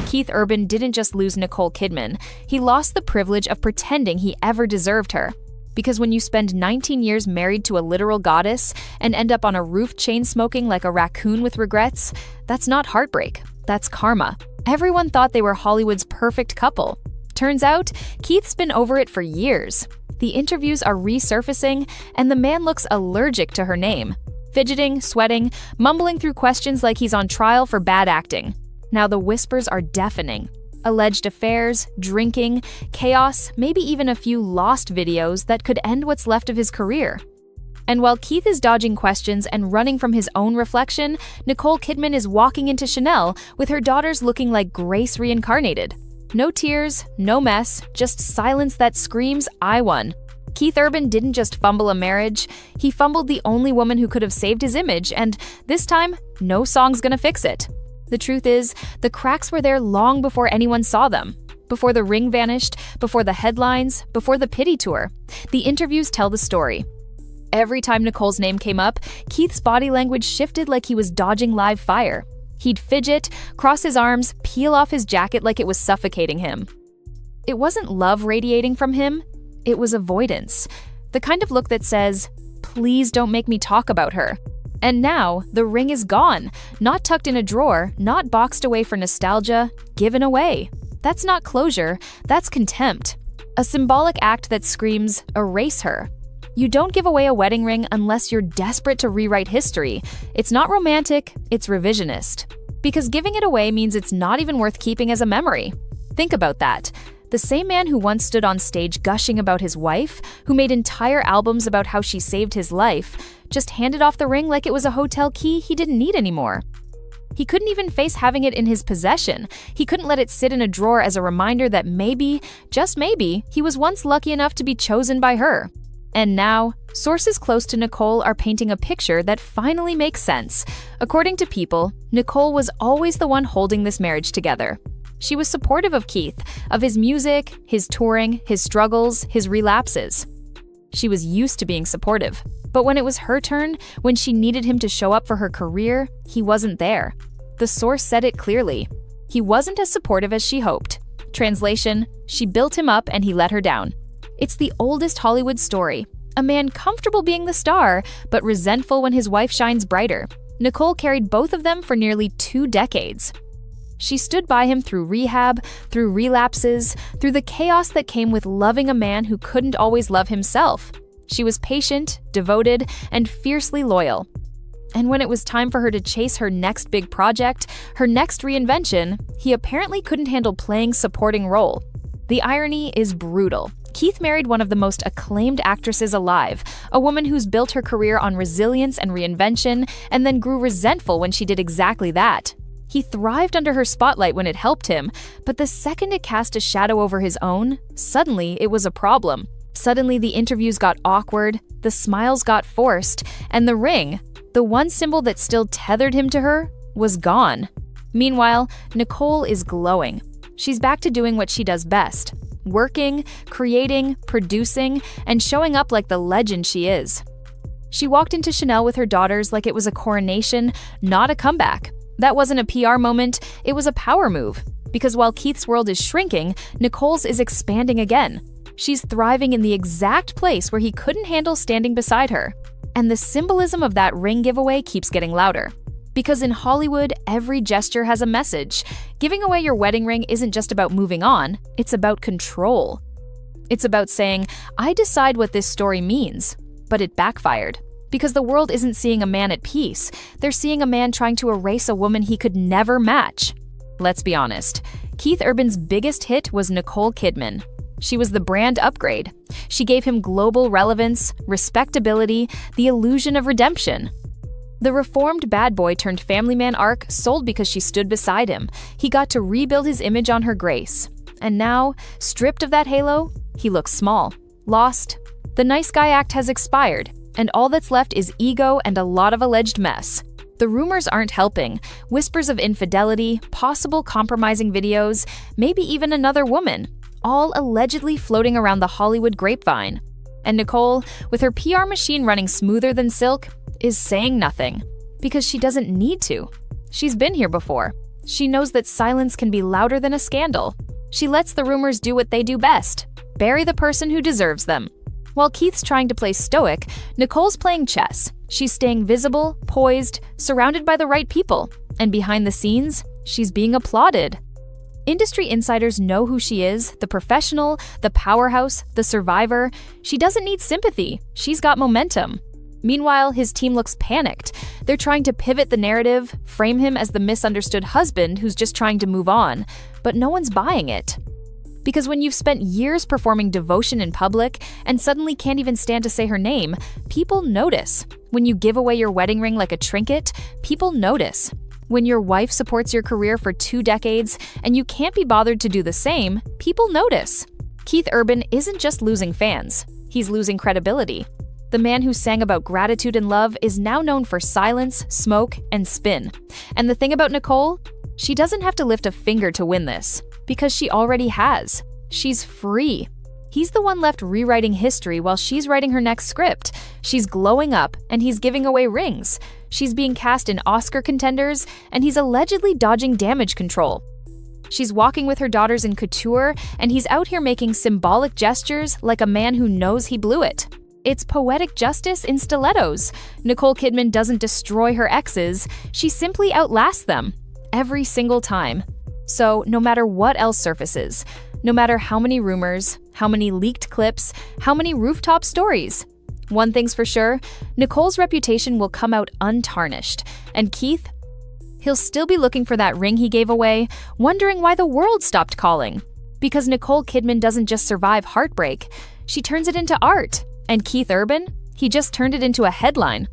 Keith Urban didn't just lose Nicole Kidman, he lost the privilege of pretending he ever deserved her. Because when you spend 19 years married to a literal goddess and end up on a roof chain-smoking like a raccoon with regrets, that's not heartbreak, that's karma. Everyone thought they were Hollywood's perfect couple. Turns out, Keith's been over it for years. The interviews are resurfacing, and the man looks allergic to her name. Fidgeting, sweating, mumbling through questions like he's on trial for bad acting. Now the whispers are deafening. Alleged affairs, drinking, chaos, maybe even a few lost videos that could end what's left of his career. And while Keith is dodging questions and running from his own reflection, Nicole Kidman is walking into Chanel with her daughters looking like Grace reincarnated. No tears, no mess, just silence that screams, "I won." Keith Urban didn't just fumble a marriage, he fumbled the only woman who could have saved his image, and this time, no song's gonna fix it. The truth is, the cracks were there long before anyone saw them. Before the ring vanished, before the headlines, before the pity tour. The interviews tell the story. Every time Nicole's name came up, Keith's body language shifted like he was dodging live fire. He'd fidget, cross his arms, peel off his jacket like it was suffocating him. It wasn't love radiating from him, it was avoidance. The kind of look that says, "Please don't make me talk about her." And now, the ring is gone, not tucked in a drawer, not boxed away for nostalgia, given away. That's not closure, that's contempt. A symbolic act that screams, "Erase her." You don't give away a wedding ring unless you're desperate to rewrite history. It's not romantic, it's revisionist. Because giving it away means it's not even worth keeping as a memory. Think about that. The same man who once stood on stage gushing about his wife, who made entire albums about how she saved his life, just handed off the ring like it was a hotel key he didn't need anymore. He couldn't even face having it in his possession. He couldn't let it sit in a drawer as a reminder that maybe, just maybe, he was once lucky enough to be chosen by her. And now, sources close to Nicole are painting a picture that finally makes sense. According to People, Nicole was always the one holding this marriage together. She was supportive of Keith, of his music, his touring, his struggles, his relapses. She was used to being supportive. But when it was her turn, when she needed him to show up for her career, he wasn't there. The source said it clearly. He wasn't as supportive as she hoped. Translation, she built him up and he let her down. It's the oldest Hollywood story. A man comfortable being the star, but resentful when his wife shines brighter. Nicole carried both of them for nearly 2 decades. She stood by him through rehab, through relapses, through the chaos that came with loving a man who couldn't always love himself. She was patient, devoted, and fiercely loyal. And when it was time for her to chase her next big project, her next reinvention, he apparently couldn't handle playing supporting role. The irony is brutal. Keith married one of the most acclaimed actresses alive, a woman who's built her career on resilience and reinvention, and then grew resentful when she did exactly that. He thrived under her spotlight when it helped him, but the second it cast a shadow over his own, suddenly it was a problem. Suddenly the interviews got awkward, the smiles got forced, and the ring, the one symbol that still tethered him to her, was gone. Meanwhile, Nicole is glowing. She's back to doing what she does best. Working, creating, producing, and showing up like the legend she is. She walked into Chanel with her daughters like it was a coronation, not a comeback. That wasn't a PR moment, it was a power move. Because while Keith's world is shrinking, Nicole's is expanding again. She's thriving in the exact place where he couldn't handle standing beside her. And the symbolism of that ring giveaway keeps getting louder. Because in Hollywood, every gesture has a message. Giving away your wedding ring isn't just about moving on, it's about control. It's about saying, I decide what this story means. But it backfired. Because the world isn't seeing a man at peace, they're seeing a man trying to erase a woman he could never match. Let's be honest, Keith Urban's biggest hit was Nicole Kidman. She was the brand upgrade. She gave him global relevance, respectability, the illusion of redemption. The reformed bad boy turned family man arc sold because she stood beside him. He got to rebuild his image on her grace. And now, stripped of that halo, he looks small, lost. The nice guy act has expired, and all that's left is ego and a lot of alleged mess. The rumors aren't helping. Whispers of infidelity, possible compromising videos, maybe even another woman, all allegedly floating around the Hollywood grapevine. And Nicole, with her PR machine running smoother than silk, is saying nothing. Because she doesn't need to. She's been here before. She knows that silence can be louder than a scandal. She lets the rumors do what they do best: bury the person who deserves them. While Keith's trying to play stoic, Nicole's playing chess. She's staying visible, poised, surrounded by the right people. And behind the scenes, she's being applauded. Industry insiders know who she is: the professional, the powerhouse, the survivor. She doesn't need sympathy. She's got momentum. Meanwhile, his team looks panicked. They're trying to pivot the narrative, frame him as the misunderstood husband who's just trying to move on, but no one's buying it. Because when you've spent years performing devotion in public and suddenly can't even stand to say her name, people notice. When you give away your wedding ring like a trinket, people notice. When your wife supports your career for 2 decades and you can't be bothered to do the same, people notice. Keith Urban isn't just losing fans, he's losing credibility. The man who sang about gratitude and love is now known for silence, smoke, and spin. And the thing about Nicole? She doesn't have to lift a finger to win this, because she already has. She's free. He's the one left rewriting history while she's writing her next script. She's glowing up, and he's giving away rings. She's being cast in Oscar contenders, and he's allegedly dodging damage control. She's walking with her daughters in couture, and he's out here making symbolic gestures like a man who knows he blew it. It's poetic justice in stilettos. Nicole Kidman doesn't destroy her exes, she simply outlasts them. Every single time. So, no matter what else surfaces, no matter how many rumors, how many leaked clips, how many rooftop stories, one thing's for sure: Nicole's reputation will come out untarnished. And Keith? He'll still be looking for that ring he gave away, wondering why the world stopped calling. Because Nicole Kidman doesn't just survive heartbreak, she turns it into art. And Keith Urban? He just turned it into a headline.